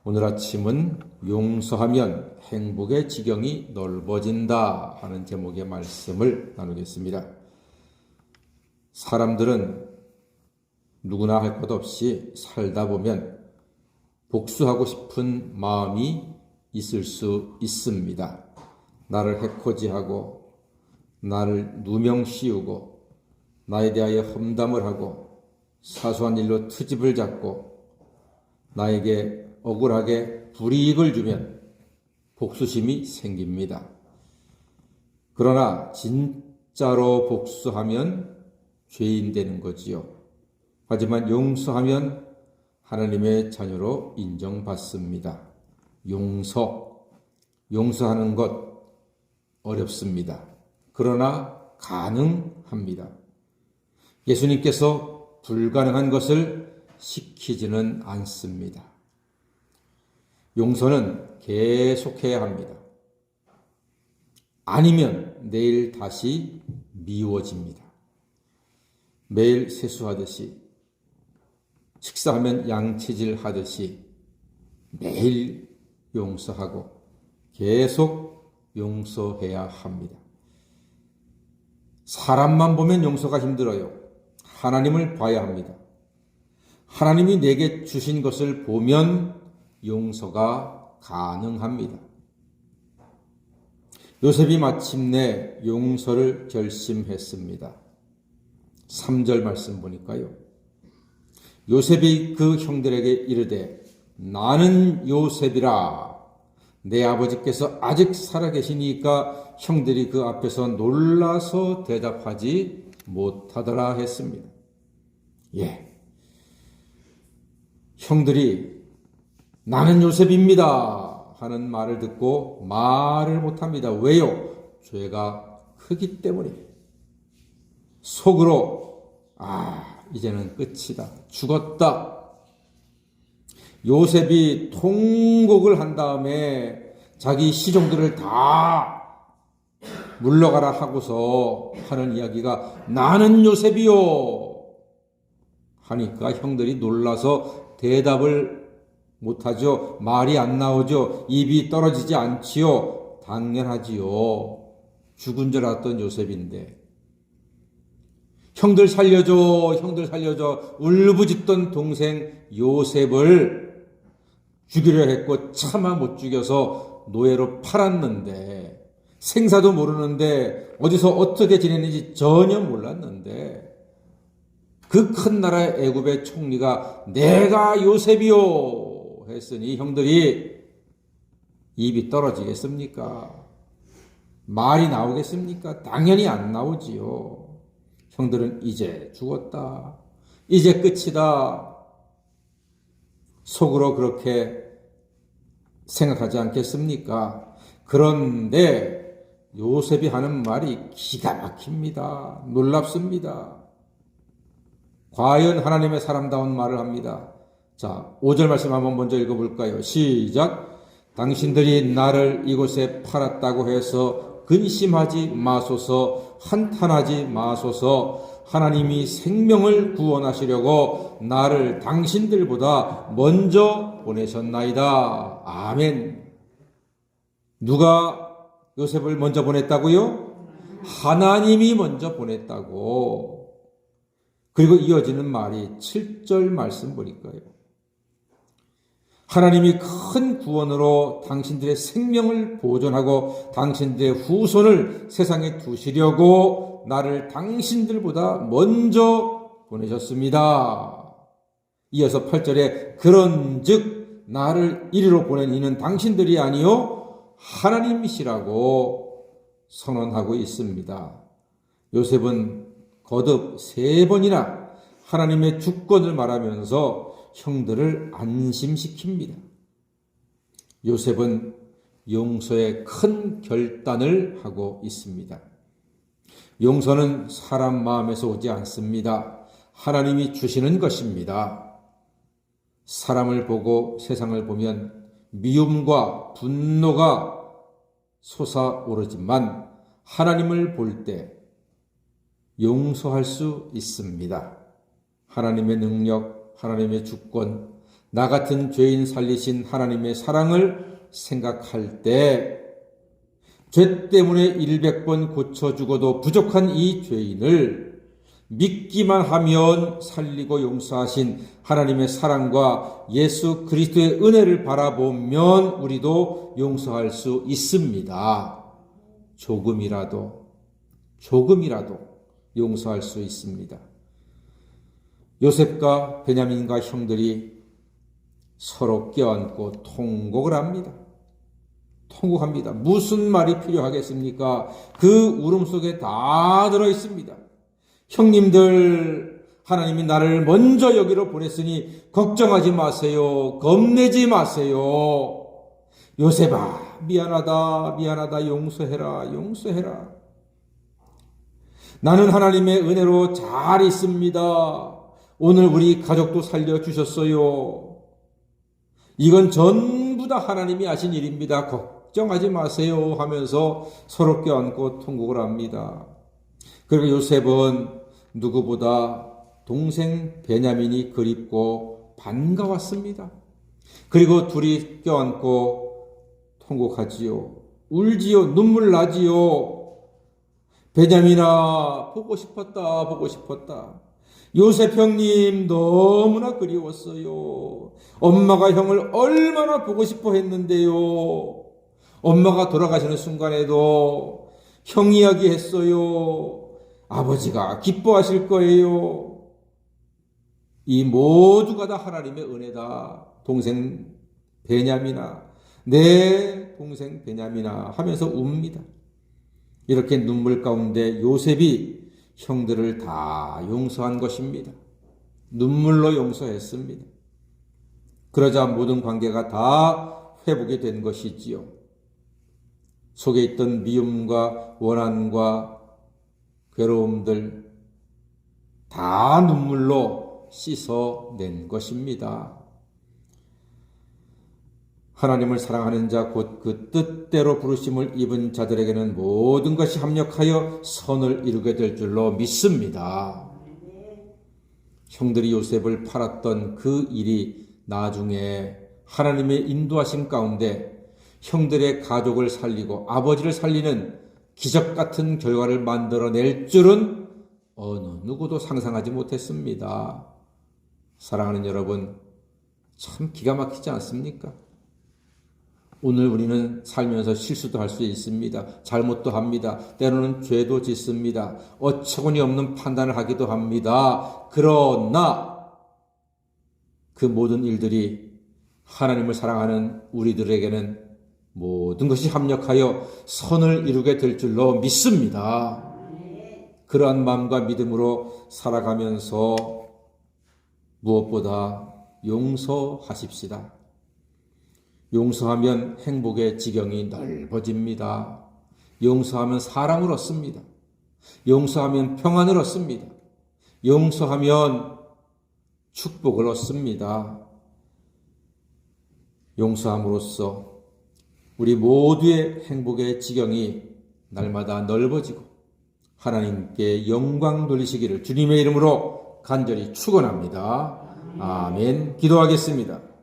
오늘 아침은 용서하면 행복의 지경이 넓어진다 하는 제목의 말씀을 나누겠습니다. 사람들은 누구나 할 것 없이 살다 보면 복수하고 싶은 마음이 있을 수 있습니다. 나를 해코지하고 나를 누명씌우고 나에 대하여 험담을 하고 사소한 일로 트집을 잡고 나에게 억울하게 불이익을 주면 복수심이 생깁니다. 그러나 진짜로 복수하면 죄인 되는 거지요. 하지만 용서하면 하나님의 자녀로 인정받습니다. 용서하는 것 어렵습니다. 그러나 가능합니다. 예수님께서 불가능한 것을 시키지는 않습니다. 용서는 계속해야 합니다. 아니면 내일 다시 미워집니다. 매일 세수하듯이, 식사하면 양치질 하듯이 매일 용서하고 계속 용서해야 합니다. 사람만 보면 용서가 힘들어요. 하나님을 봐야 합니다. 하나님이 내게 주신 것을 보면 용서가 가능합니다. 요셉이 마침내 용서를 결심했습니다. 3절 말씀 보니까요. 요셉이 그 형들에게 이르되 나는 요셉이라. 내 아버지께서 아직 살아계시니까 형들이 그 앞에서 놀라서 대답하지 못하더라 했습니다. 형들이 나는 요셉입니다 하는 말을 듣고 말을 못합니다. 왜요? 죄가 크기 때문에. 속으로 이제는 끝이다. 죽었다. 요셉이 통곡을 한 다음에 자기 시종들을 다 물러가라 하고서 하는 이야기가 나는 요셉이요 하니까 형들이 놀라서 대답을 못하죠. 말이 안 나오죠. 입이 떨어지지 않지요. 당연하지요. 죽은 줄 알았던 요셉인데 형들 살려줘 울부짖던 동생 요셉을 죽이려 했고 차마 못 죽여서 노예로 팔았는데 생사도 모르는데 어디서 어떻게 지냈는지 전혀 몰랐는데 그 큰 나라 애굽의 총리가 내가 요셉이요 했으니 형들이 입이 떨어지겠습니까? 말이 나오겠습니까? 당연히 안 나오지요. 형들은 이제 죽었다. 이제 끝이다. 속으로 그렇게 생각하지 않겠습니까? 그런데 요셉이 하는 말이 기가 막힙니다. 놀랍습니다. 과연 하나님의 사람다운 말을 합니다. 자, 5절 말씀 한번 먼저 읽어볼까요? 시작. 당신들이 나를 이곳에 팔았다고 해서 근심하지 마소서, 한탄하지 마소서. 하나님이 생명을 구원하시려고 나를 당신들보다 먼저 보내셨나이다. 아멘. 누가 요셉을 먼저 보냈다고요? 하나님이 먼저 보냈다고. 그리고 이어지는 말이 7절 말씀 보니까요. 하나님이 큰 구원으로 당신들의 생명을 보존하고 당신들의 후손을 세상에 두시려고 나를 당신들보다 먼저 보내셨습니다. 이어서 8절에 그런즉 나를 이리로 보낸 이는 당신들이 아니요 하나님이시라고 선언하고 있습니다. 요셉은 거듭 3번이나 하나님의 주권을 말하면서 형들을 안심시킵니다. 요셉은 용서에 큰 결단을 하고 있습니다. 용서는 사람 마음에서 오지 않습니다. 하나님이 주시는 것입니다. 사람을 보고 세상을 보면 미움과 분노가 솟아오르지만 하나님을 볼 때 용서할 수 있습니다. 하나님의 능력, 하나님의 주권, 나 같은 죄인 살리신 하나님의 사랑을 생각할 때 죄 때문에 100번 고쳐 죽어도 부족한 이 죄인을 믿기만 하면 살리고 용서하신 하나님의 사랑과 예수 그리스도의 은혜를 바라보면 우리도 용서할 수 있습니다. 조금이라도 용서할 수 있습니다. 요셉과 베냐민과 형들이 서로 껴안고 통곡합니다. 무슨 말이 필요하겠습니까? 그 울음 속에 다 들어 있습니다. 형님들, 하나님이 나를 먼저 여기로 보냈으니 걱정하지 마세요. 겁내지 마세요. 요셉아, 미안하다. 용서해라. 나는 하나님의 은혜로 잘 있습니다. 오늘 우리 가족도 살려주셨어요. 이건 전부 다 하나님이 하신 일입니다. 걱정하지 마세요 하면서 서로 껴안고 통곡을 합니다. 그리고 요셉은 누구보다 동생 베냐민이 그립고 반가웠습니다. 그리고 둘이 껴안고 통곡하지요. 울지요. 눈물 나지요. 베냐민아, 보고 싶었다. 요셉 형님 너무나 그리웠어요. 엄마가 형을 얼마나 보고 싶어 했는데요. 엄마가 돌아가시는 순간에도 형 이야기 했어요. 아버지가 기뻐하실 거예요. 이 모두가 다 하나님의 은혜다. 동생 베냐민아, 내 동생 베냐민아 하면서 웁니다. 이렇게 눈물 가운데 요셉이 형들을 다 용서한 것입니다. 눈물로 용서했습니다. 그러자 모든 관계가 다 회복이 된 것이지요. 속에 있던 미움과 원한과 괴로움들 다 눈물로 씻어낸 것입니다. 하나님을 사랑하는 자 곧 그 뜻대로 부르심을 입은 자들에게는 모든 것이 합력하여 선을 이루게 될 줄로 믿습니다. 형들이 요셉을 팔았던 그 일이 나중에 하나님의 인도하심 가운데 형들의 가족을 살리고 아버지를 살리는 기적 같은 결과를 만들어낼 줄은 어느 누구도 상상하지 못했습니다. 사랑하는 여러분, 참 기가 막히지 않습니까? 오늘 우리는 살면서 실수도 할 수 있습니다. 잘못도 합니다. 때로는 죄도 짓습니다. 어처구니 없는 판단을 하기도 합니다. 그러나 그 모든 일들이 하나님을 사랑하는 우리들에게는 모든 것이 합력하여 선을 이루게 될 줄로 믿습니다. 그러한 마음과 믿음으로 살아가면서 무엇보다 용서하십시다. 용서하면 행복의 지경이 넓어집니다. 용서하면 사랑을 얻습니다. 용서하면 평안을 얻습니다. 용서하면 축복을 얻습니다. 용서함으로써 우리 모두의 행복의 지경이 날마다 넓어지고 하나님께 영광 돌리시기를 주님의 이름으로 간절히 축원합니다. 아멘. 기도하겠습니다.